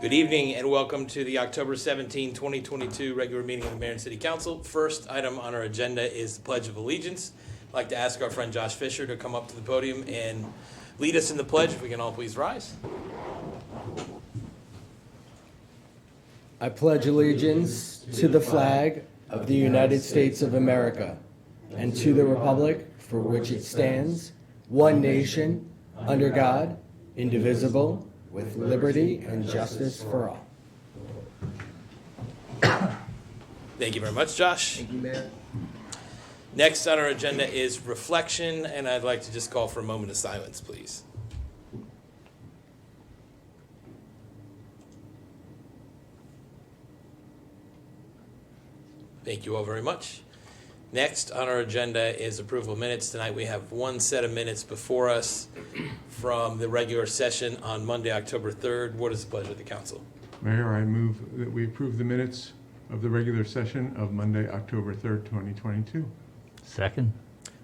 Good evening and welcome to the October 17, 2022 regular meeting of the Mayor and City Council. First item on our agenda is the Pledge of Allegiance. I'd like to ask our friend Josh Fisher to come up to the podium and lead us in the pledge. If we can all please rise. I pledge allegiance to the flag of the United States of America and to the republic for which it stands, one nation, under God, indivisible, with liberty and justice for all. Thank you very much, Josh. Thank you, Mayor. Next on our agenda is reflection, and I'd like to just call for a moment of silence, please. Thank you all very much. Next on our agenda is approval of minutes. Tonight we have one set of minutes before us from the regular session on Monday, October 3rd. What is the pleasure of the council? Mayor, I move that we approve the minutes of the regular session of Monday, October 3rd, 2022. Second.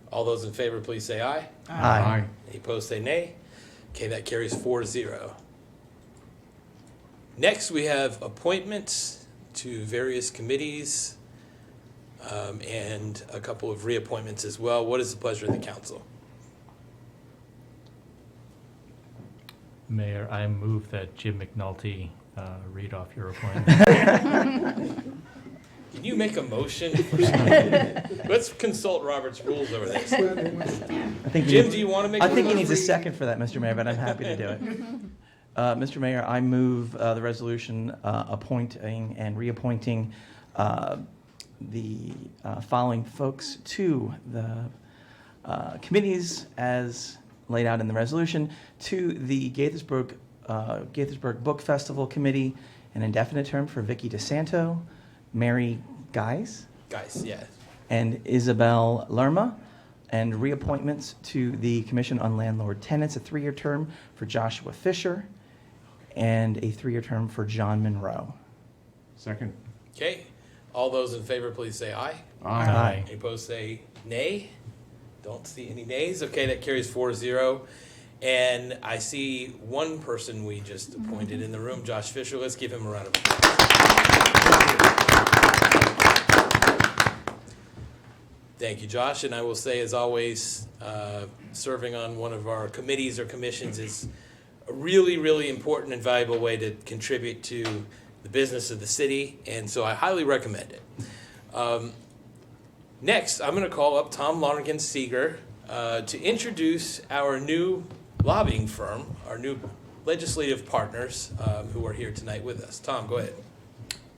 All those in favor, please say aye. Aye. Any opposed, say nay. Okay, that carries 4-0. Next, we have appointments to various committees and a couple of reappointments as well. What is the pleasure of the council? Mayor, I move that Jim McNulty read off your appointment. Can you make a motion? Let's consult Robert's rules over this. I think Jim, do you want to make a I think he motion? needs a second for that, Mr. Mayor, but I'm happy to do it. Mr. Mayor, I move the resolution appointing and reappointing the following folks to the committees as laid out in the resolution: to the Gaithersburg Book Festival Committee, an indefinite term for Vicky DeSanto, Mary Guys, Yeah. and Isabel Lerma, and reappointments to the Commission on Landlord-Tenants, a 3-year term for Joshua Fisher, and a 3-year term for John Monroe. Second. Okay. All those in favor, please say aye. Aye. Any opposed, say nay. Don't see any nays. Okay, that carries 4-0. And I see one person we just appointed in the room, Josh Fisher. Let's give him a round of applause. Thank you, Josh. And I will say, as always, serving on one of our committees or commissions is a really, really important and valuable way to contribute to the business of the city, and so I highly recommend it. Next, I'm going to call up Tom Lonergan Seeger to introduce our new lobbying firm, our new legislative partners who are here tonight with us. Tom, go ahead.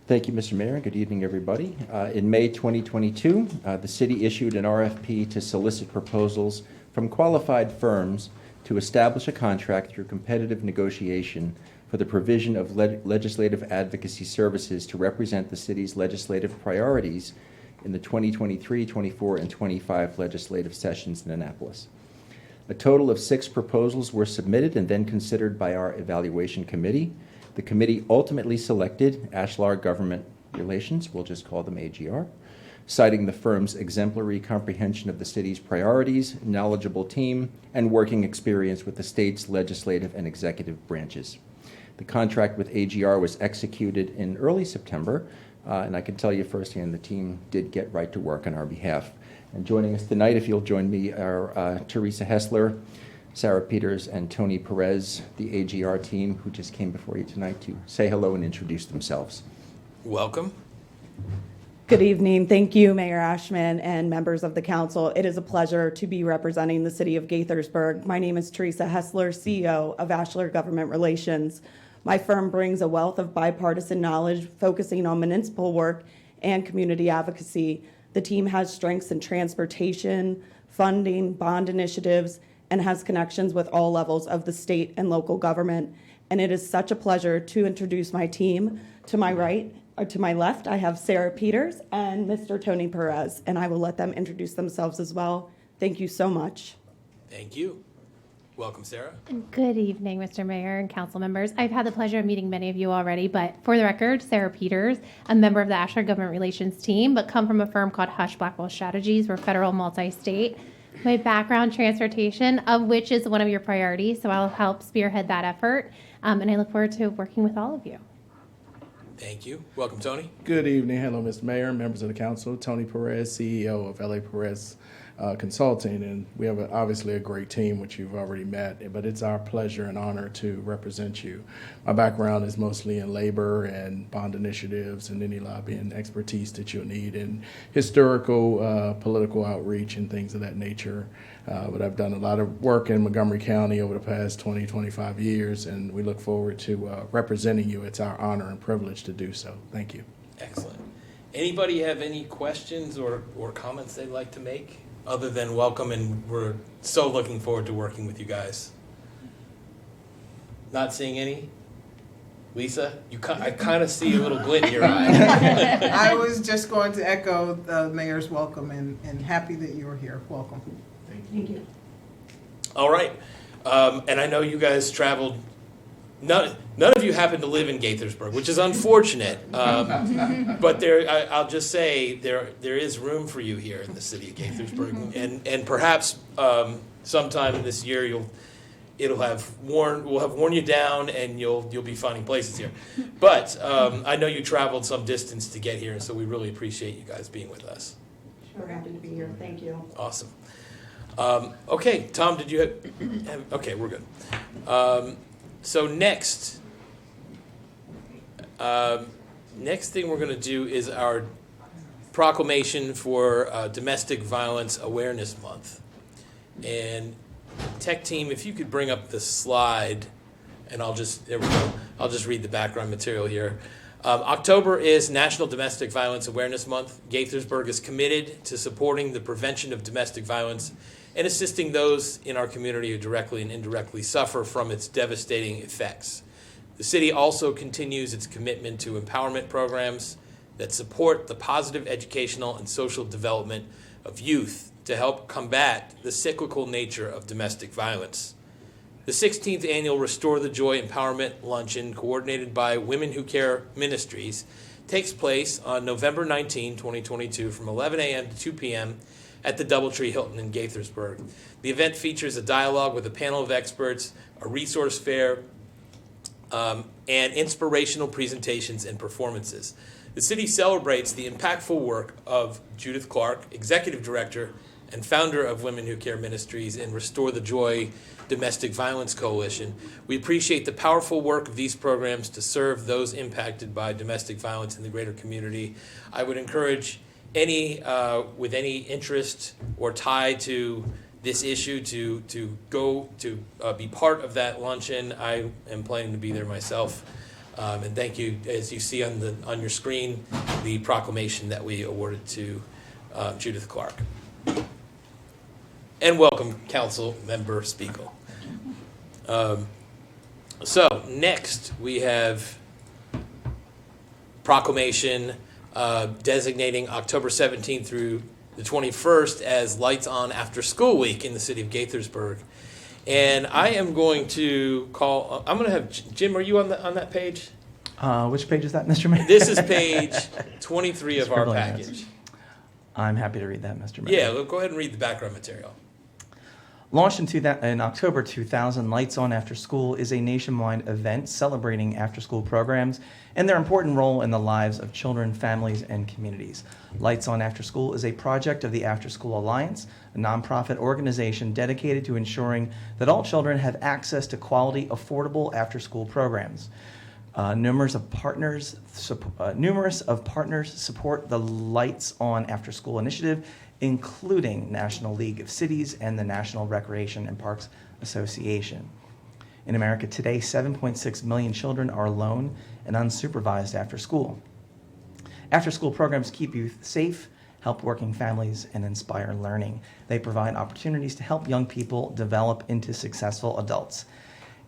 Thank you, Mr. Mayor. Good evening, everybody. In May 2022, the city issued an RFP to solicit proposals from qualified firms to establish a contract through competitive negotiation for the provision of legislative advocacy services to represent the city's legislative priorities in the 2023, 24, and 25 legislative sessions in Annapolis. A total of 6 proposals were submitted and then considered by our evaluation committee. The committee ultimately selected Ashlar Government Relations, we'll just call them AGR, citing the firm's exemplary comprehension of the city's priorities, knowledgeable team, and working experience with the state's legislative and executive branches. The contract with AGR was executed in early September, and I can tell you firsthand the team did get right to work on our behalf. And joining us tonight, if you'll join me, are Teresa Hessler, Sarah Peters, and Tony Perez, the AGR team who just came before you tonight to say hello and introduce themselves. Welcome. Good evening. Thank you, Mayor Ashman and members of the council. It is a pleasure to be representing the city of Gaithersburg. My name is Teresa Hessler, CEO of Ashlar Government Relations. My firm brings a wealth of bipartisan knowledge focusing on municipal work and community advocacy. The team has strengths in transportation, funding, bond initiatives, and has connections with all levels of the state and local government. And it is such a pleasure to introduce my team. To my right, or to my left, I have Sarah Peters and Mr. Tony Perez, and I will let them introduce themselves as well. Thank you so much. Thank you. Welcome, Sarah. Good evening, Mr. Mayor and council members. I've had the pleasure of meeting many of you already, but for the record, Sarah Peters, a member of the Ashlar Government Relations team, but come from a firm called Hush Blackwell Strategies. We're federal multi-state. My background, transportation, of which is one of your priorities, so I'll help spearhead that effort, and I look forward to working with all of you. Thank you. Welcome, Tony. Good evening. Hello, Mr. Mayor, members of the council. Tony Perez, CEO of LA Perez Consulting, and we have obviously a great team, which you've already met, but it's our pleasure and honor to represent you. My background is mostly in labor and bond initiatives and any lobbying expertise that you'll need in historical, political outreach and things of that nature. But I've done a lot of work in Montgomery County over the past 20, 25 years, and we look forward to representing you. It's our honor and privilege to do so. Thank you. Excellent. Anybody have any questions or comments they'd like to make? Other than welcome, and we're so looking forward to working with you guys. Not seeing any? Lisa, I kind of see a little glint in your eye. I was just going to echo the mayor's welcome and happy that you were here. Welcome. Thank you. All right. And I know you guys traveled. None of you happen to live in Gaithersburg, which is unfortunate. But I'll just say there is room for you here in the city of Gaithersburg, and perhaps sometime this year we'll have worn you down, and you'll be finding places here. But I know you traveled some distance to get here, so we really appreciate you guys being with us. Sure, happy to be here. Thank you. Awesome. Okay, Tom, did you have? Okay, we're good. So next thing we're going to do is our proclamation for Domestic Violence Awareness Month. And tech team, if you could bring up the slide, and there we go. I'll just read the background material here. October is National Domestic Violence Awareness Month. Gaithersburg is committed to supporting the prevention of domestic violence and assisting those in our community who directly and indirectly suffer from its devastating effects. The city also continues its commitment to empowerment programs that support the positive educational and social development of youth to help combat the cyclical nature of domestic violence. The 16th annual Restore the Joy Empowerment Luncheon, coordinated by Women Who Care Ministries, takes place on November 19, 2022 from 11 a.m. to 2 p.m. at the Doubletree Hilton in Gaithersburg. The event features a dialogue with a panel of experts, a resource fair, and inspirational presentations and performances. The city celebrates the impactful work of Judith Clark, Executive Director and founder of Women Who Care Ministries and Restore the Joy Domestic Violence Coalition. We appreciate the powerful work of these programs to serve those impacted by domestic violence in the greater community. I would encourage any with any interest or tie to this issue to go to be part of that luncheon. I am planning to be there myself. And thank you, as you see on your screen, the proclamation that we awarded to Judith Clark. And welcome, Council Member Spiegel. So next we have proclamation designating October 17th through the 21st as Lights On After School Week in the city of Gaithersburg. And I am going to call, I'm going to have, Jim, are you on that page? Which page is that, Mr. Mayor? This is page 23 of our package. I'm happy to read that, Mr. Mayor. Yeah, go ahead and read the background material. Launched in October 2000, Lights On After School is a nationwide event celebrating after-school programs and their important role in the lives of children, families, and communities. Lights On After School is a project of the After School Alliance, a nonprofit organization dedicated to ensuring that all children have access to quality, affordable after-school programs. Numerous of partners support the Lights On After School initiative, including National League of Cities and the National Recreation and Parks Association. In America today, 7.6 million children are alone and unsupervised after school. After-school programs keep youth safe, help working families, and inspire learning. They provide opportunities to help young people develop into successful adults.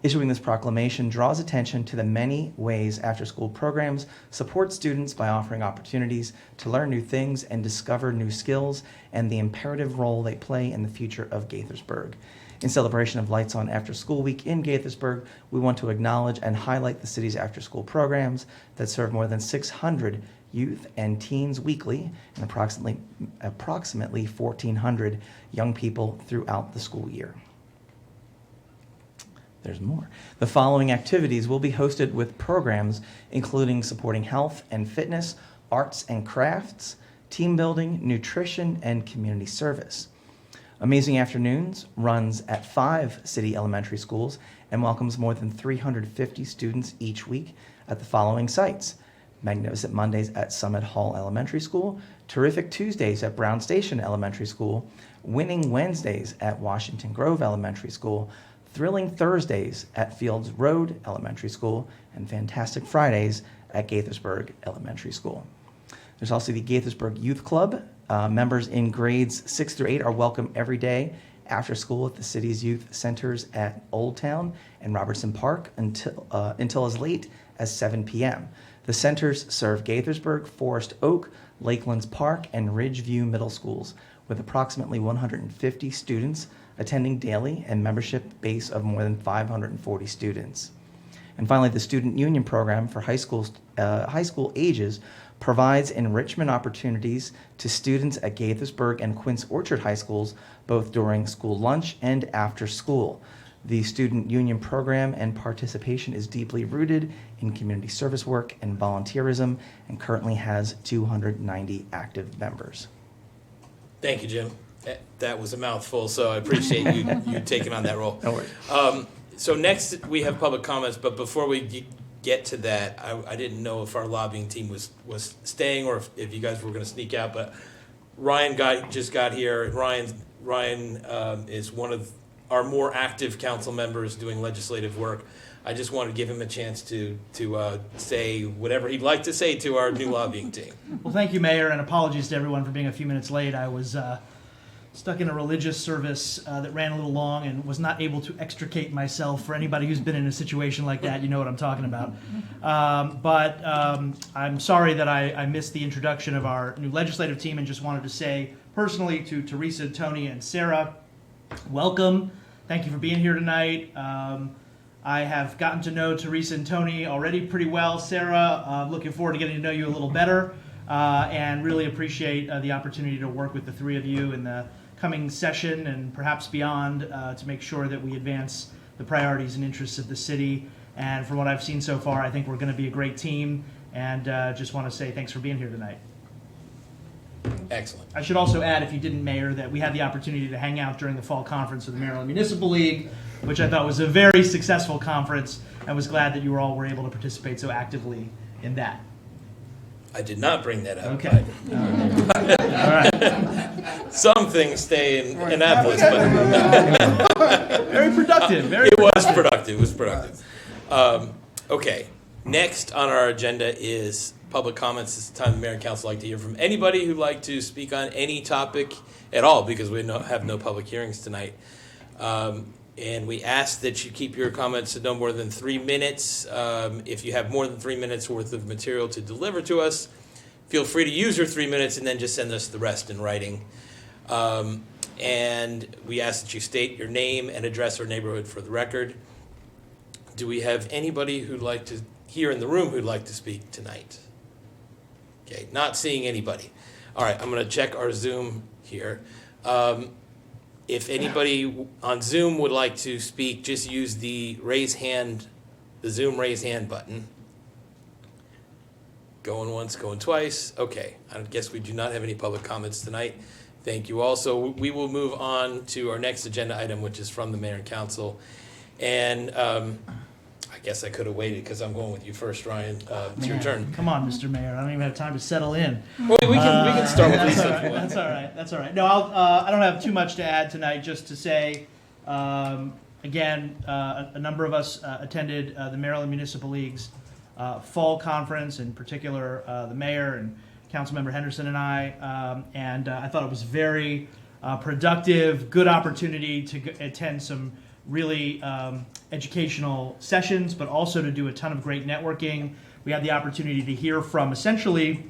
Issuing this proclamation draws attention to the many ways after-school programs support students by offering opportunities to learn new things and discover new skills, and the imperative role they play in the future of Gaithersburg. In celebration of Lights On After School Week in Gaithersburg, we want to acknowledge and highlight the city's after-school programs that serve more than 600 youth and teens weekly and approximately 1,400 young people throughout the school year. There's more. The following activities will be hosted with programs including supporting health and fitness, arts and crafts, team building, nutrition, and community service. Amazing Afternoons runs at 5 city elementary schools and welcomes more than 350 students each week at the following sites: Magnificent Mondays at Summit Hall Elementary School, Terrific Tuesdays at Brown Station Elementary School, Winning Wednesdays at Washington Grove Elementary School, Thrilling Thursdays at Fields Road Elementary School, and Fantastic Fridays at Gaithersburg Elementary School. There's also the Gaithersburg Youth Club. Members in grades 6 through 8 are welcome every day after school at the city's youth centers at Old Town and Robertson Park until as late as 7 p.m. The centers serve Gaithersburg, Forest Oak, Lakelands Park, and Ridgeview Middle Schools, with approximately 150 students attending daily and membership base of more than 540 students. And finally, the Student Union Program for high school ages provides enrichment opportunities to students at Gaithersburg and Quince Orchard High Schools, both during school lunch and after school. The Student Union Program and participation is deeply rooted in community service work and volunteerism and currently has 290 active members. Thank you, Jim. That was a mouthful, so I appreciate you taking on that role. No worries. So next we have public comments, but before we get to that, I didn't know if our lobbying team was staying or if you guys were going to sneak out, but Ryan just got here. Ryan is one of our more active council members doing legislative work. I just wanted to give him a chance to say whatever he'd like to say to our new lobbying team. Well, thank you, Mayor, and apologies to everyone for being a few minutes late. I was stuck in a religious service that ran a little long and was not able to extricate myself. For anybody who's been in a situation like that, you know what I'm talking about. But I'm sorry that I missed the introduction of our new legislative team, and just wanted to say personally to Teresa, Tony, and Sarah, welcome. Thank you for being here tonight. I have gotten to know Teresa and Tony already pretty well. Sarah, looking forward to getting to know you a little better, and really appreciate the opportunity to work with the three of you in the coming session and perhaps beyond to make sure that we advance the priorities and interests of the city. And from what I've seen so far, I think we're going to be a great team, and just want to say thanks for being here tonight. Excellent. I should also add, if you didn't, Mayor, that we had the opportunity to hang out during the fall conference of the Maryland Municipal League, which I thought was a very successful conference, and was glad that you all were able to participate so actively in that. I did not bring that up. Okay. All right. Some things stay in Annapolis, but Very productive. It was productive. Okay. Next on our agenda is public comments. It's the time the mayor and council like to hear from anybody who'd like to speak on any topic at all, because we have no public hearings tonight. And we ask that you keep your comments to no more than 3 minutes. If you have more than 3 minutes worth of material to deliver to us, feel free to use your 3 minutes and then just send us the rest in writing. And we ask that you state your name and address or neighborhood for the record. Do we have anybody who'd like to, here in the room, who'd like to speak tonight? Okay, not seeing anybody. All right, I'm going to check our Zoom here. If anybody on Zoom would like to speak, just use the Zoom raise hand button. Going once, going twice. Okay, I guess we do not have any public comments tonight. Thank you all. So we will move on to our next agenda item, which is from the mayor and council. And I guess I could have waited because I'm going with you first, Ryan. It's your turn. Come on, Mr. Mayor. I don't even have time to settle in. Well, we can start with Lisa if you want. That's all right. No, I don't have too much to add tonight. Just to say, again, a number of us attended the Maryland Municipal League's fall conference, in particular the mayor and Councilmember Henderson and I, and I thought it was very productive, good opportunity to attend some really educational sessions, but also to do a ton of great networking. We had the opportunity to hear from essentially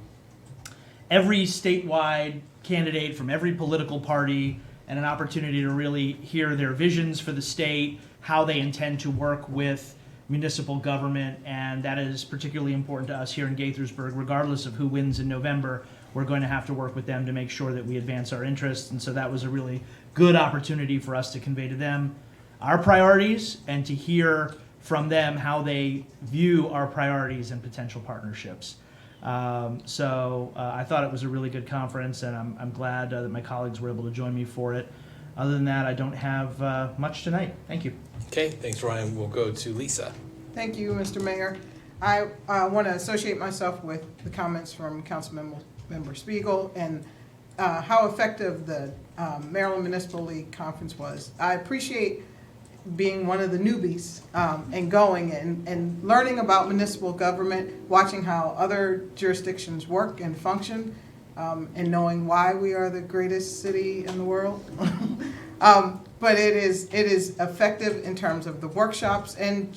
every statewide candidate from every political party, and an opportunity to really hear their visions for the state, how they intend to work with municipal government, and that is particularly important to us here in Gaithersburg. Regardless of who wins in November, we're going to have to work with them to make sure that we advance our interests, and so that was a really good opportunity for us to convey to them. our priorities and to hear from them how they view our priorities and potential partnerships. So I thought it was a really good conference, and I'm glad that my colleagues were able to join me for it. Other than that, I don't have much tonight. Thank you. Okay, thanks, Ryan. We'll go to Lisa. Thank you, Mr. Mayor. I want to associate myself with the comments from Councilmember Spiegel and how effective the Maryland Municipal League Conference was. I appreciate being one of the newbies and going and learning about municipal government, watching how other jurisdictions work and function, and knowing why we are the greatest city in the world. But it is effective in terms of the workshops and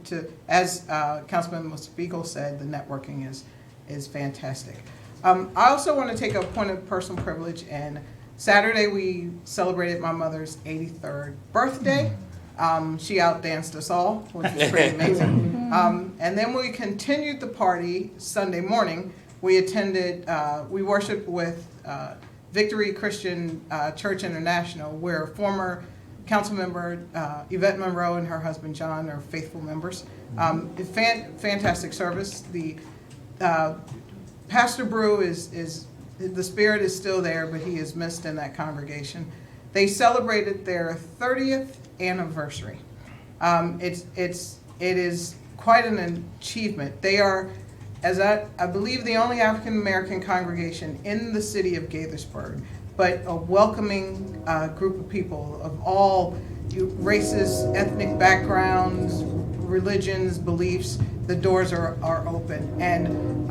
to, as Councilman Spiegel said, the networking is fantastic. I also want to take a point of personal privilege, and Saturday we celebrated my mother's 83rd birthday. She outdanced us all, which was pretty amazing. And then we continued the party Sunday morning. We worshiped with Victory Christian Church International, where former Councilmember Yvette Monroe and her husband John are faithful members. Fantastic service. The Pastor Brew is the spirit is still there, but he is missed in that congregation. They celebrated their 30th anniversary. It is quite an achievement. They are, as I believe, the only African American congregation in the city of Gaithersburg, but a welcoming group of people of all races, ethnic backgrounds, religions, beliefs. The doors are open, and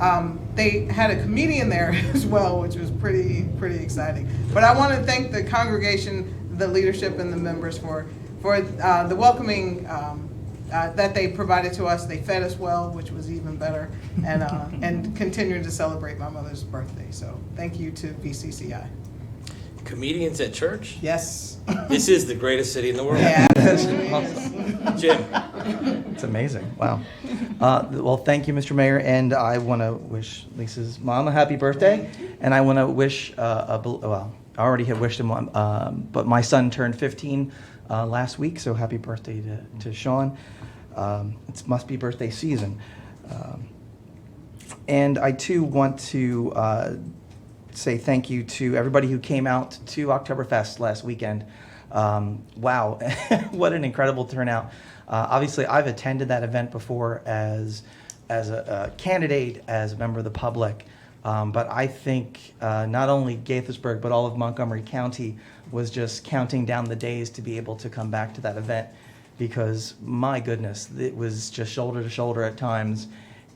they had a comedian there as well, which was pretty exciting. But I want to thank the congregation, the leadership, and the members for the welcoming that they provided to us. They fed us well, which was even better, and continuing to celebrate my mother's birthday. So thank you to VCCI. Comedians at church? Yes. This is the greatest city in the world. Yeah, Awesome. Jim. It's amazing. Wow. Well, thank you, Mr. Mayor, and I want to wish Lisa's mom a happy birthday, and I want to wish, well, I already had wished him one, but my son turned 15 last week, so happy birthday to Sean. It must be birthday season. And I, too, want to say thank you to everybody who came out to Oktoberfest last weekend. Wow, what an incredible turnout. Obviously, I've attended that event before as a candidate, as a member of the public, but I think not only Gaithersburg, but all of Montgomery County was just counting down the days to be able to come back to that event, because my goodness, it was just shoulder to shoulder at times,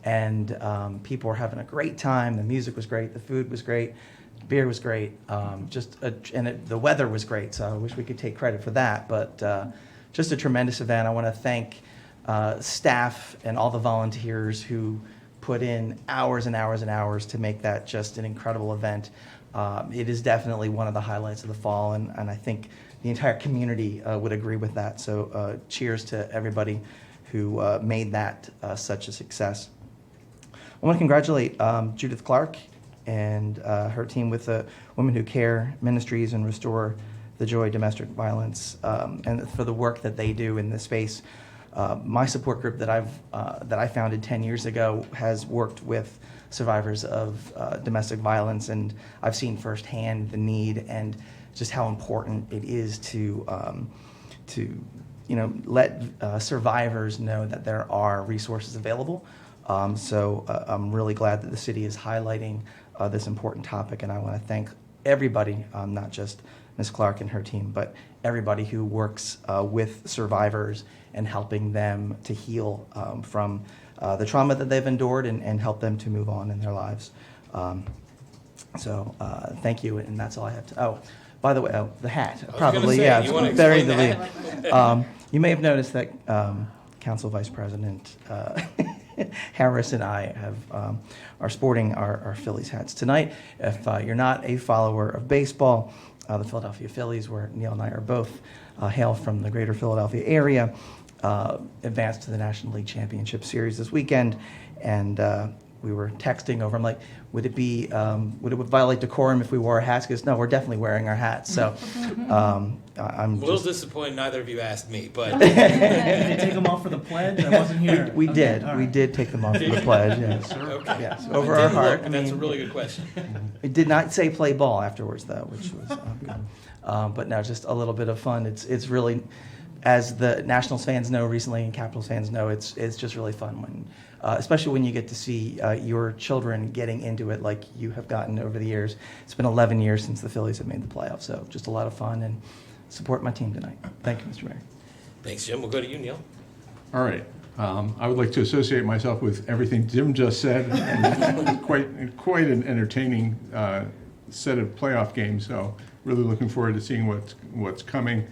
and people were having a great time. The music was great, the food was great, beer was great, the weather was great, so I wish we could take credit for that, but just a tremendous event. I want to thank staff and all the volunteers who put in hours and hours and hours to make that just an incredible event. It is definitely one of the highlights of the fall, and I think the entire community would agree with that. So cheers to everybody who made that such a success. I want to congratulate Judith Clark and her team with the Women Who Care Ministries and Restore the Joy Domestic Violence, and for the work that they do in this space. My support group that I founded 10 years ago has worked with survivors of domestic violence, and I've seen firsthand the need and just how important it is to let survivors know that there are resources available. So I'm really glad that the city is highlighting this important topic, and I want to thank everybody, not just Ms. Clark and her team, but everybody who works with survivors and helping them to heal from the trauma that they've endured and help them to move on in their lives. So thank you, and that's all I have to. Oh, by the way, the hat. Probably, say, yeah. you wanna It's very explain the the lead. You may have noticed that Council Vice President Harris and I are sporting our Phillies hats tonight. If you're not a follower of baseball, the Philadelphia Phillies, where Neil and I are both hail from the greater Philadelphia area, advanced to the National League Championship Series this weekend, and we were texting over. I'm like, would it violate decorum if we wore our hats? He goes, no, we're definitely wearing our hats. So I'm A little disappointed neither of you asked me, but Did they take them off for the pledge? I wasn't here. we did. All We right. did take them off for the pledge. Yes. okay. Yes. I Over did our look, heart. and that's a really good question. It did not say play ball afterwards, though, which was good. But no, just a little bit of fun. It's really, as the Nationals fans know recently and Capitals fans know, it's just really fun when, especially when you get to see your children getting into it like you have gotten over the years. It's been 11 years since the Phillies have made the playoffs, so just a lot of fun, and support my team tonight. Thank you, Mr. Mayor. Thanks, Jim. We'll go to you, Neil. All right. I would like to associate myself with everything Jim just said. Quite an entertaining set of playoff games. So really looking forward to seeing what's coming.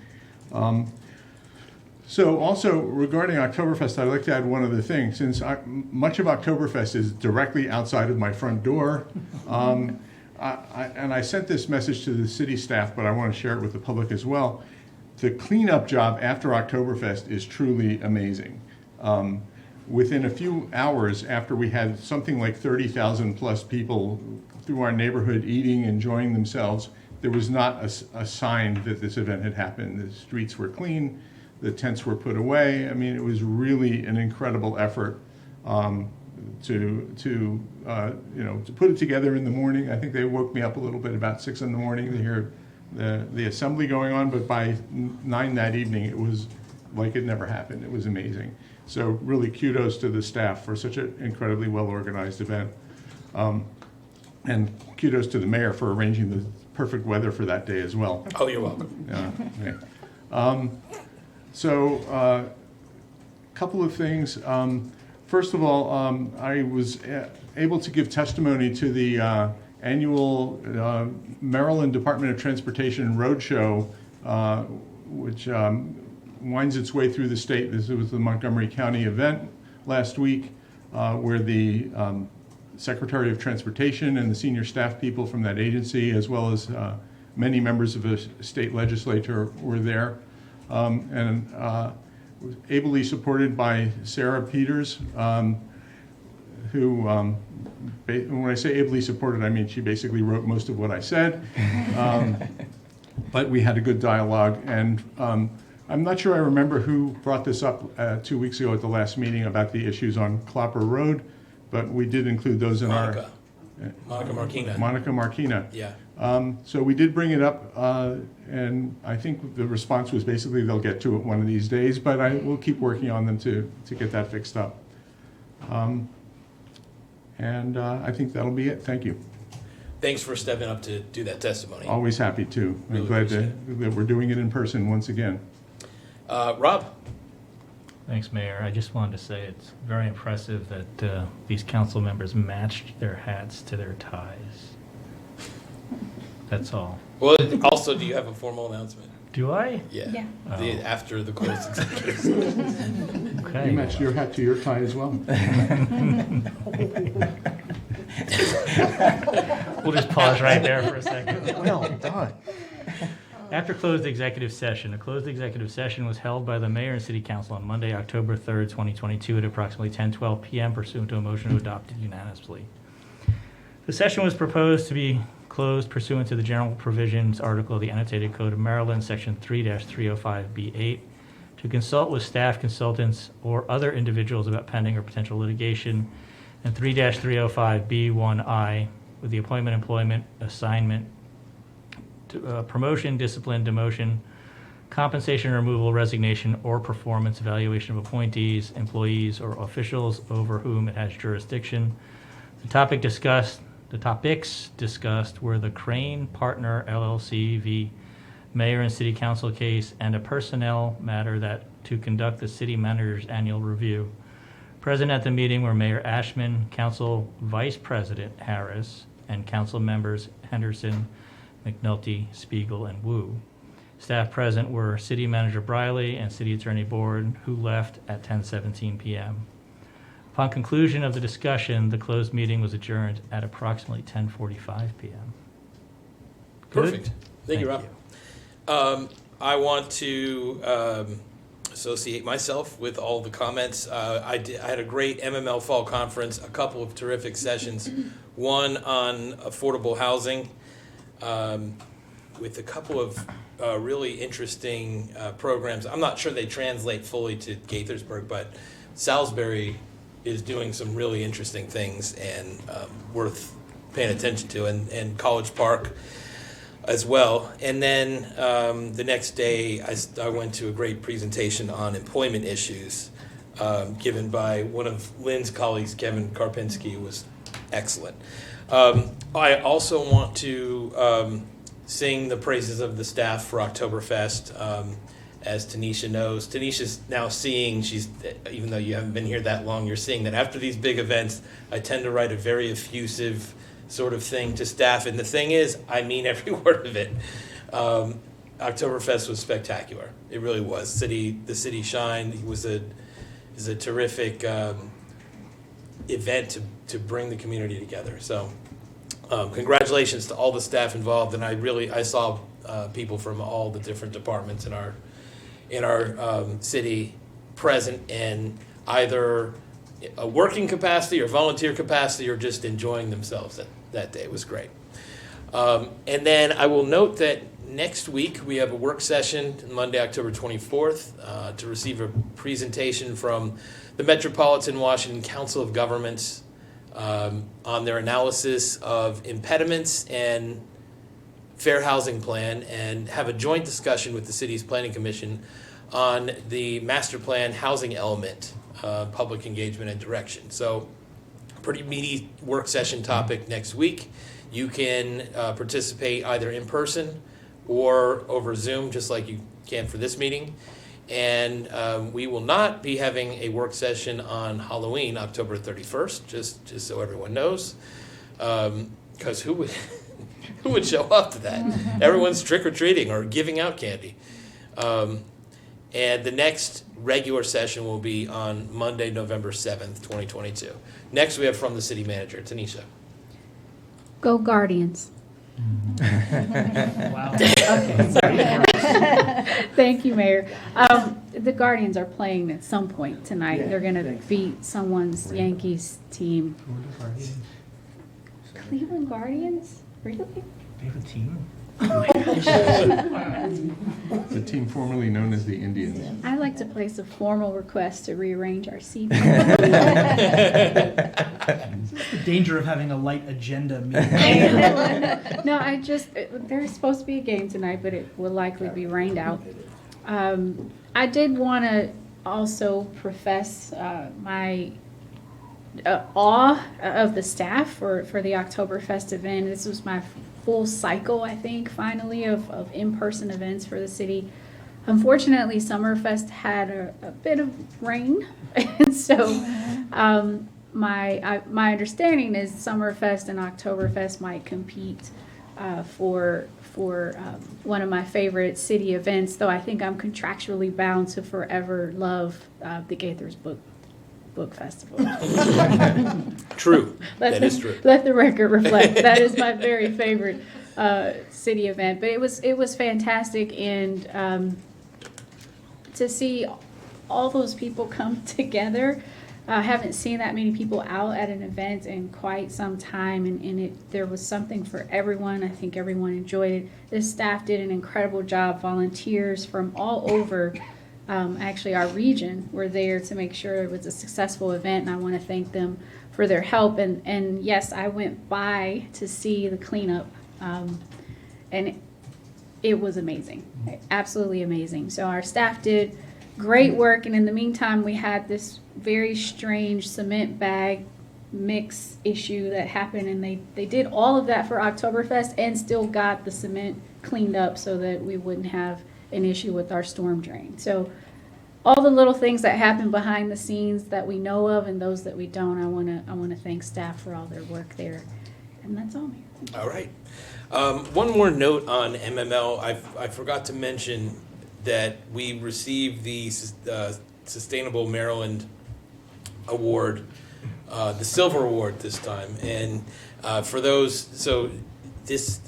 So also regarding Oktoberfest, I'd like to add one other thing. Since much of Oktoberfest is directly outside of my front door, and I sent this message to the city staff, but I want to share it with the public as well. The cleanup job after Oktoberfest is truly amazing. Within a few hours after we had something like 30,000 plus people through our neighborhood eating, enjoying themselves, there was not a sign that this event had happened. The streets were clean, the tents were put away. I mean, it was really an incredible effort to put it together in the morning. I think they woke me up a little bit about 6 in the morning to hear the assembly going on, but by 9 that evening, it was like it never happened. It was amazing. So really kudos to the staff for such an incredibly well-organized event. And kudos to the mayor for arranging the perfect weather for that day as well. Oh, you're welcome. Okay. So a couple of things. First of all, I was able to give testimony to the annual Maryland Department of Transportation Roadshow, which winds its way through the state. This was the Montgomery County event last week, where the Secretary of Transportation and the senior staff people from that agency, as well as many members of the state legislature, were there. And was ably supported by Sarah Peters, who, when I say ably supported, I mean she basically wrote most of what I said. But we had a good dialogue, and I'm not sure I remember who brought this up 2 weeks ago at the last meeting about the issues on Clopper Road, but we did include those in Monica Marquina. Monica Marquina. Yeah. So we did bring it up, and I think the response was basically they'll get to it one of these days, but we'll keep working on them to get that fixed up. And I think that'll be it. Thank you. Thanks for stepping up to do that testimony. Always happy to. Really I'm glad appreciate that we're doing it in person once again. Rob? Thanks, Mayor. I just wanted to say it's very impressive that these council members matched their hats to their ties. That's all. Well, also, do you have a formal announcement? Do I? Yeah. Oh. After the closed executive. Okay. You matched your hat to your tie as well. We'll just pause right there for a second. Well done. After closed executive session, a closed executive session was held by the mayor and city council on Monday, October 3rd, 2022 at approximately 10:12 p.m. pursuant to a motion adopted unanimously. The session was proposed to be closed pursuant to the general provisions article of the Annotated Code of Maryland, section 3-305B8, to consult with staff, consultants, or other individuals about pending or potential litigation, and 3-305B1I with the appointment, employment, assignment, promotion, discipline, demotion, compensation, removal, resignation, or performance evaluation of appointees, employees, or officials over whom it has jurisdiction. The topics discussed were the Crane Partner LLC v. Mayor and City Council case and a personnel matter that to conduct the city manager's annual review. Present at the meeting were Mayor Ashman, Council Vice President Harris, and Council members Henderson, McNulty, Spiegel, and Wu. Staff present were City Manager Briley and City Attorney Board, who left at 10:17 p.m. Upon conclusion of the discussion, the closed meeting was adjourned at approximately 10:45 p.m. Good? Perfect. Thank you, Rob. I want to associate myself with all the comments. I had a great MML Fall Conference, a couple of terrific sessions, one on affordable housing with a couple of really interesting programs. I'm not sure they translate fully to Gaithersburg, but Salisbury is doing some really interesting things and worth paying attention to, and College Park as well. And then the next day, I went to a great presentation on employment issues given by one of Lynn's colleagues, Kevin Karpinski. It was excellent. I also want to sing the praises of the staff for Oktoberfest. As Tanisha knows, Tanisha's now seeing, even though you haven't been here that long, you're seeing that after these big events, I tend to write a very effusive sort of thing to staff. And the thing is, I mean every word of it. Oktoberfest was spectacular. It really was. The city shined. It was a terrific event to bring the community together. So congratulations to all the staff involved. And I saw people from all the different departments in our city present in either a working capacity or volunteer capacity or just enjoying themselves that day. It was great. And then I will note that next week we have a work session Monday, October 24th to receive a presentation from the Metropolitan Washington Council of Governments on their analysis of impediments and fair housing plan, and have a joint discussion with the city's planning commission on the master plan housing element, public engagement and direction. So pretty meaty work session topic next week. You can participate either in person or over Zoom, just like you can for this meeting. And we will not be having a work session on Halloween, October 31st, just so everyone knows, because who would show up to that? Everyone's trick-or-treating or giving out candy. And the next regular session will be on Monday, November 7th, 2022. Next, we have from the city manager, Tanisha. Go Guardians. Wow. Okay, sorry. Thank you, Mayor. The Guardians are playing at some point tonight. They're going to beat someone's Yankees team. Cleveland Guardians? Really? They have a team? The team formerly known as the Indians. I'd like to place a formal request to rearrange our seating. The danger of having a light agenda meeting. No, there's supposed to be a game tonight, but it will likely be rained out. I did want to also profess my awe of the staff for the Oktoberfest event. This was my full cycle, I think, finally, of in-person events for the city. Unfortunately, Summerfest had a bit of rain, and so my understanding is Summerfest and Oktoberfest might compete for one of my favorite city events, though I think I'm contractually bound to forever love the Gaithersburg Book Festival. True. That is true. Let the record reflect. That is my very favorite city event. But it was fantastic, and to see all those people come together. I haven't seen that many people out at an event in quite some time, and there was something for everyone. I think everyone enjoyed it. The staff did an incredible job. Volunteers from all over actually our region were there to make sure it was a successful event, and I want to thank them for their help. And yes, I went by to see the cleanup, and it was amazing, absolutely amazing. So our staff did great work, and in the meantime, we had this very strange cement bag mix issue that happened, and they did all of that for Oktoberfest and still got the cement cleaned up so that we wouldn't have an issue with our storm drain. So all the little things that happen behind the scenes that we know of and those that we don't, I want to thank staff for all their work there. And that's all, Mayor. All right. One more note on MML. I forgot to mention that we received the Sustainable Maryland Award, the Silver Award this time. And for those, so this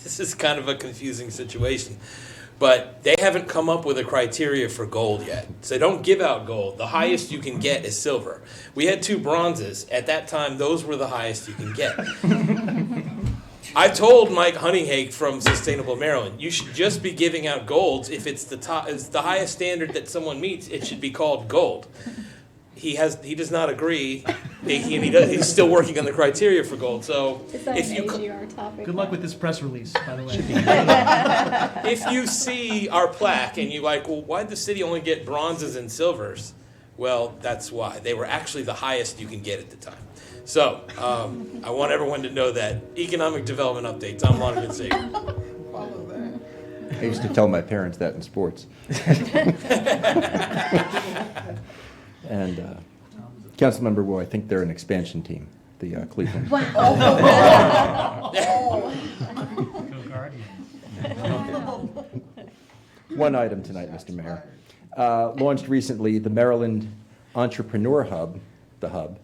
this is kind of a confusing situation. but they haven't come up with a criteria for gold yet. So they don't give out gold. The highest you can get is silver. We had 2 bronzes. At that time, those were the highest you can get. I told Mike Honeyhake from Sustainable Maryland, you should just be giving out golds. If it's it's the highest standard that someone meets, it should be called gold. He does not agree. He's still working on the criteria for gold. So Is that if an you AGR topic? Good luck with this press release, by the way. if you see our plaque and you're like, well, why'd the city only get bronzes and silvers? Well, that's why. They were actually the highest you can get at the time. So I want everyone to know that. Economic development update, Tom Lonergan Sager. Follow that. I used to tell my parents that in sports. And Councilmember Wu, I think they're an expansion team, the Cleveland. Go Guardians. One item tonight, Mr. Mayor. Launched recently, the Maryland Entrepreneur Hub, the Hub,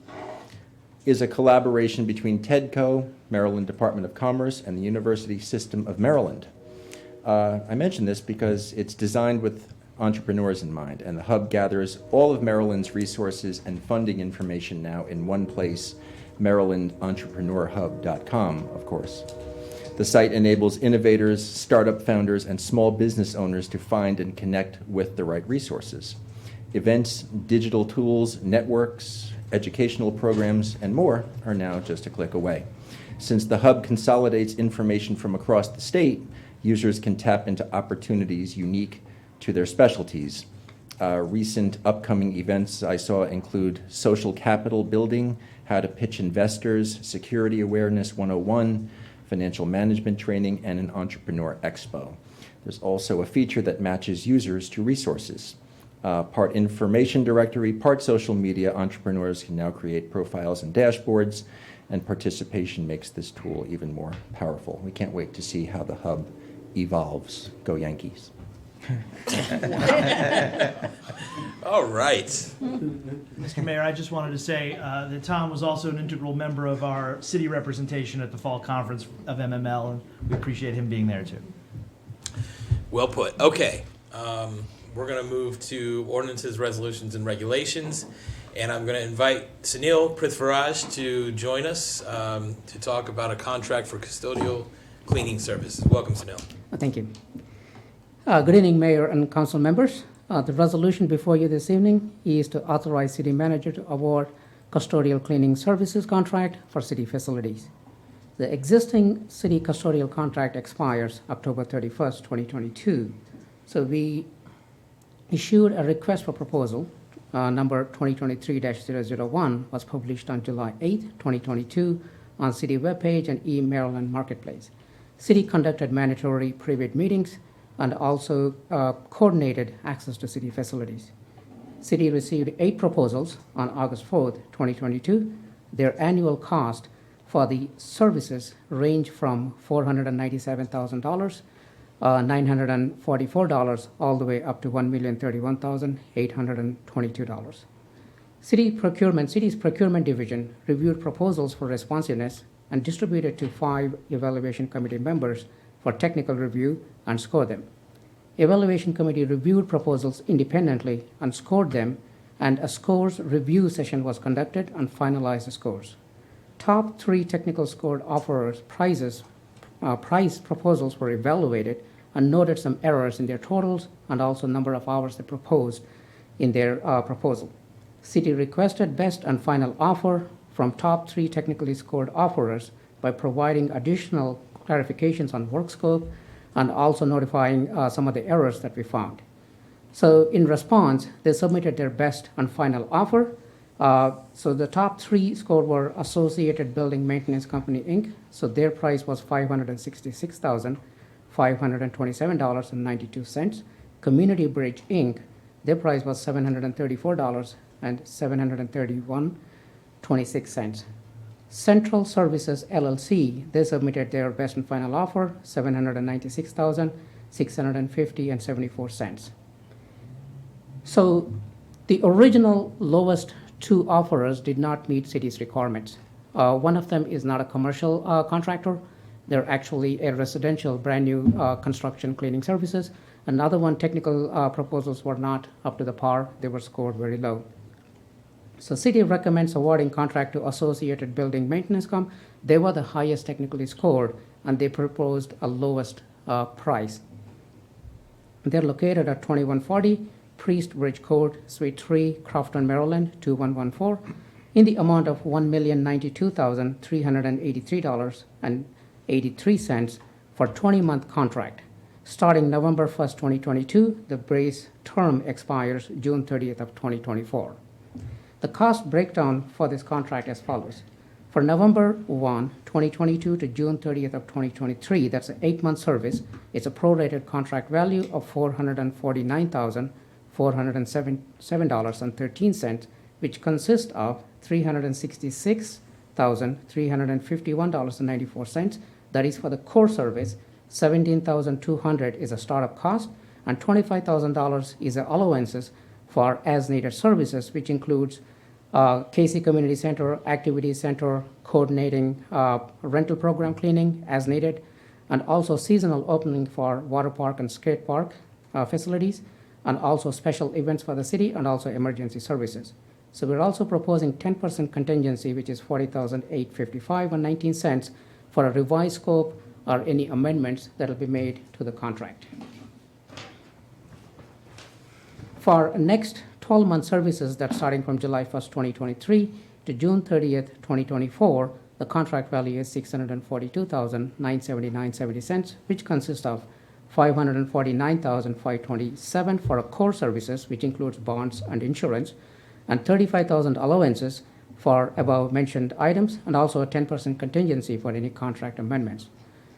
is a collaboration between TEDCO, Maryland Department of Commerce, and the University System of Maryland. I mention this because it's designed with entrepreneurs in mind, and the hub gathers all of Maryland's resources and funding information now in one place, MarylandEntrepreneurHub.com, of course. The site enables innovators, startup founders, and small business owners to find and connect with the right resources. Events, digital tools, networks, educational programs, and more are now just a click away. Since the hub consolidates information from across the state, users can tap into opportunities unique to their specialties. Recent upcoming events I saw include social capital building, how to pitch investors, security awareness 101, financial management training, and an entrepreneur expo. There's also a feature that matches users to resources. Part information directory, part social media, entrepreneurs can now create profiles and dashboards, and participation makes this tool even more powerful. We can't wait to see how the hub evolves. Go Yankees. All right. Mr. Mayor, I just wanted to say that Tom was also an integral member of our city representation at the fall conference of MML, and we appreciate him being there too. Well put. Okay. We're going to move to ordinances, resolutions, and regulations. And I'm going to invite Sunil Prithviraj to join us to talk about a contract for custodial cleaning services. Welcome, Sunil. Thank you. Good evening, Mayor and Council members. The resolution before you this evening is to authorize City Manager to award custodial cleaning services contract for city facilities. The existing city custodial contract expires October 31st, 2022. So we issued a request for proposal, number 2023-001, was published on July 8, 2022 on city webpage and e-Maryland Marketplace. City conducted mandatory private meetings and also coordinated access to city facilities. City received 8 proposals on August 4th, 2022. Their annual cost for the services range from $497,000, $944, all the way up to $1,031,822. City's procurement division reviewed proposals for responsiveness and distributed to 5 evaluation committee members for technical review and score them. Evaluation committee reviewed proposals independently and scored them, and a scores review session was conducted and finalized the scores. Top 3 technical scored offerers' price proposals were evaluated and noted some errors in their totals and also number of hours they proposed in their proposal. City requested best and final offer from top 3 technically scored offerers by providing additional clarifications on work scope and also notifying some of the errors that we found. So in response, they submitted their best and final offer. So the top 3 scored were Associated Building Maintenance Company, Inc. So their price was $566,527.92. Community Bridge, Inc. Their price was $734 and $731.26. Central Services LLC, they submitted their best and final offer, $796,650.74. So the original lowest 2 offerers did not meet city's requirements. One of them is not a commercial contractor. They're actually a residential, brand-new construction cleaning services. Another one, technical proposals were not up to the par. They were scored very low. So city recommends awarding contract to Associated Building Maintenance Company. They were the highest technically scored, and they proposed a lowest price. They're located at 2140 Priest Bridge Court, Suite 3, Crofton, Maryland, 2114, in the amount of $1,092,383.83 for 20-month contract. Starting November 1st, 2022, the base term expires June 30th of 2024. The cost breakdown for this contract as follows. For November 1, 2022 to June 30th of 2023, that's an 8-month service. It's a prorated contract value of $449,407.13, which consists of $366,351.94. That is for the core service. $17,200 is a startup cost, and $25,000 is the allowances for as-needed services, which includes Casey Community Center, Activity Center, coordinating rental program cleaning as needed, and also seasonal opening for water park and skate park facilities, and also special events for the city, and also emergency services. So we're also proposing 10% contingency, which is $40,855.19 for a revised scope or any amendments that will be made to the contract. For next 12-month services that's starting from July 1st, 2023 to June 30th, 2024, the contract value is $642,979.70, which consists of $549,527 for a core services, which includes bonds and insurance, and $35,000 allowances for above mentioned items, and also a 10% contingency for any contract amendments.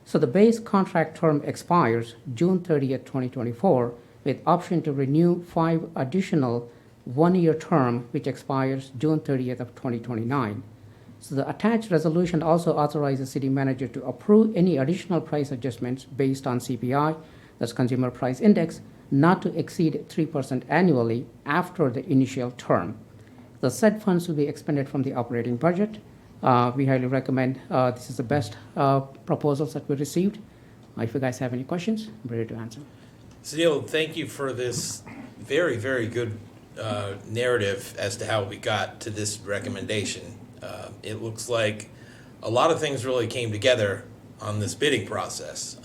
So the base contract term expires June 30th, 2024, with option to renew 5 additional 1-year term, which expires June 30th of 2029. So the attached resolution also authorizes city manager to approve any additional price adjustments based on CPI, that's Consumer Price Index, not to exceed 3% annually after the initial term. The said funds will be expended from the operating budget. We highly recommend, this is the best proposals that we received. If you guys have any questions, I'm ready to answer. Sunil, thank you for this very, very good narrative as to how we got to this recommendation. It looks like a lot of things really came together on this bidding process.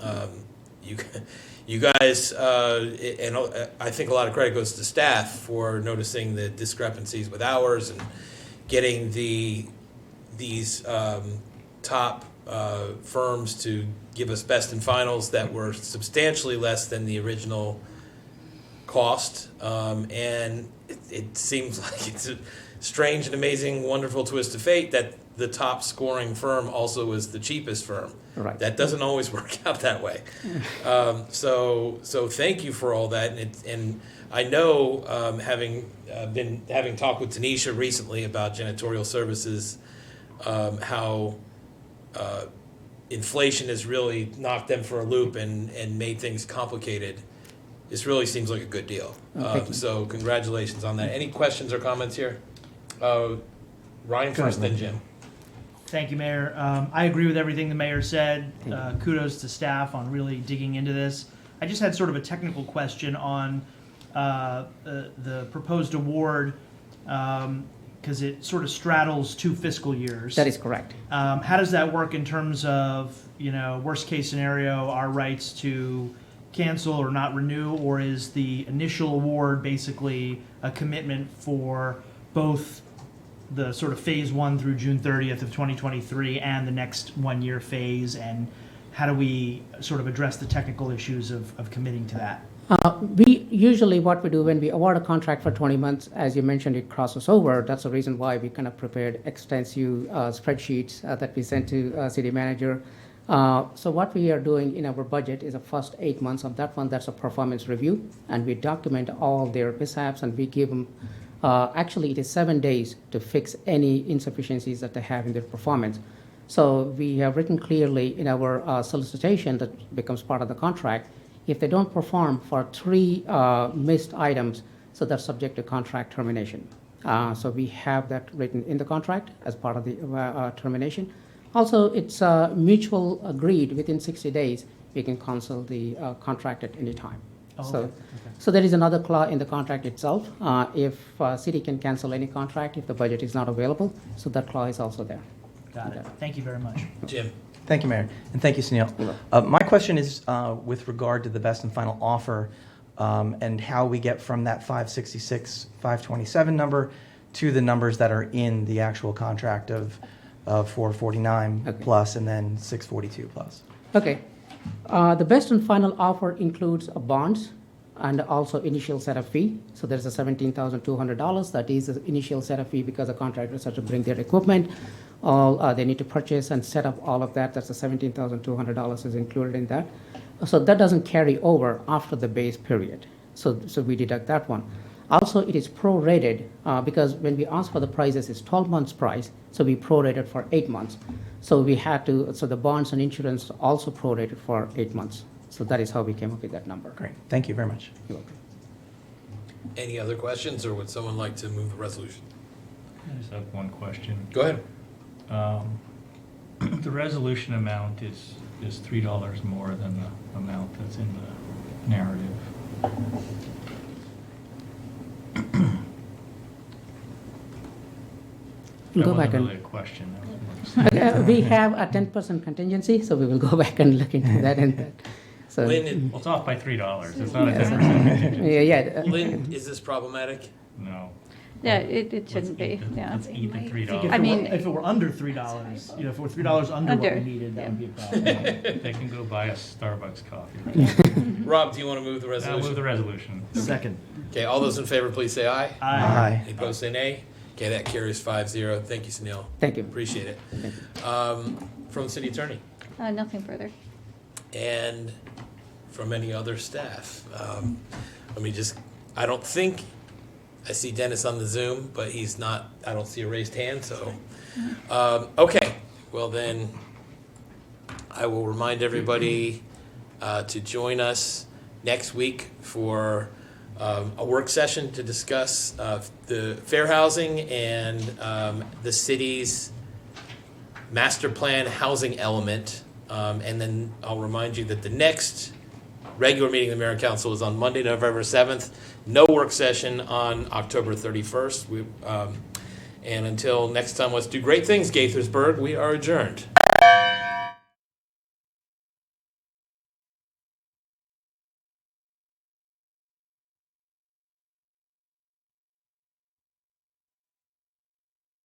You guys, and I think a lot of credit goes to staff for noticing the discrepancies with hours and getting these top firms to give us best and finals that were substantially less than the original cost. And it seems like it's a strange and amazing, wonderful twist of fate that the top scoring firm also was the cheapest firm. Right. That doesn't always work out that way. So thank you for all that. And I know, having talked with Tanisha recently about janitorial services, how inflation has really knocked them for a loop and made things complicated. This really seems like a good deal. So congratulations on that. Any questions or comments here? Ryan first, then Jim. Thank you, Mayor. I agree with everything the mayor said. Kudos to staff on really digging into this. I just had sort of a technical question on the proposed award, because it sort of straddles 2 fiscal years. That is correct. How does that work in terms of, worst case scenario, our rights to cancel or not renew, or is the initial award basically a commitment for both the sort of phase 1 through June 30th of 2023 and the next 1-year phase, and how do we sort of address the technical issues of committing to that? We usually, what we do when we award a contract for 20 months, as you mentioned, it crosses over. That's the reason why we kind of prepared extensive spreadsheets that we sent to city manager. So what we are doing in our budget is the first 8 months of that one. That's a performance review, and we document all their mishaps, and we give them, actually it is 7 days to fix any insufficiencies that they have in their performance. So we have written clearly in our solicitation that becomes part of the contract, if they don't perform for 3 missed items, so that's subject to contract termination. So we have that written in the contract as part of the termination. Also, it's mutual agreed within 60 days, we can cancel the contract at any time. Oh, So, okay. so there is another clause in the contract itself. If city can cancel any contract if the budget is not available, so that clause is also there. Got it. Thank you very much. Jim? Thank you, Mayor, and thank you, Sunil. My question is with regard to the best and final offer and how we get from that 566, 527 number to the numbers that are in the actual contract of 449 plus and then 642 plus. Okay. The best and final offer includes a bonds and also initial setup fee. So there's a $17,200. That is the initial setup fee because the contractors have to bring their equipment. They need to purchase and set up all of that. That's the $17,200 is included in that. So that doesn't carry over after the base period. So we deduct that one. Also, it is prorated because when we ask for the prices, it's 12 months price. So we prorated for 8 months. So we had to, so the bonds and insurance also prorated for 8 months. So that is how we came up with that number. Great, thank you very much. You're welcome. Any other questions, or would someone like to move the resolution? I just have one question. Go ahead. The resolution amount is $3 more than the amount that's in the narrative. We'll That go back wasn't and really a question. we have a 10% contingency, so we will go back and look into that. And that. So Lynn, Well, it's off by $3. It's not a Yes. 10% contingency. yeah. Lynn, is this problematic? No. Yeah, it shouldn't be, yeah. Let's eat the If $3. I mean- if it were under $3, if it were $3 under what we Under, needed, that would be a problem. They can go buy a Starbucks coffee. Rob, do you want to move the I'll move the resolution? resolution. Second. Okay, all those in favor, please say aye. Aye. Any opposed, say nay. Okay, that carries 5-0. Thank you, Sunil. Thank you. Appreciate it. Thank From the city attorney Nothing further. and from any other staff. Let me just, I don't think, I see Dennis on the Zoom, but he's not, I don't see a raised hand, so. Okay, well then, I will remind everybody to join us next week for a work session to discuss the fair housing and the city's master plan housing element. And then I'll remind you that the next regular meeting of the Mayor and Council is on Monday, November 7th. No work session on October 31st. And until next time, let's do great things, Gaithersburg. We are adjourned.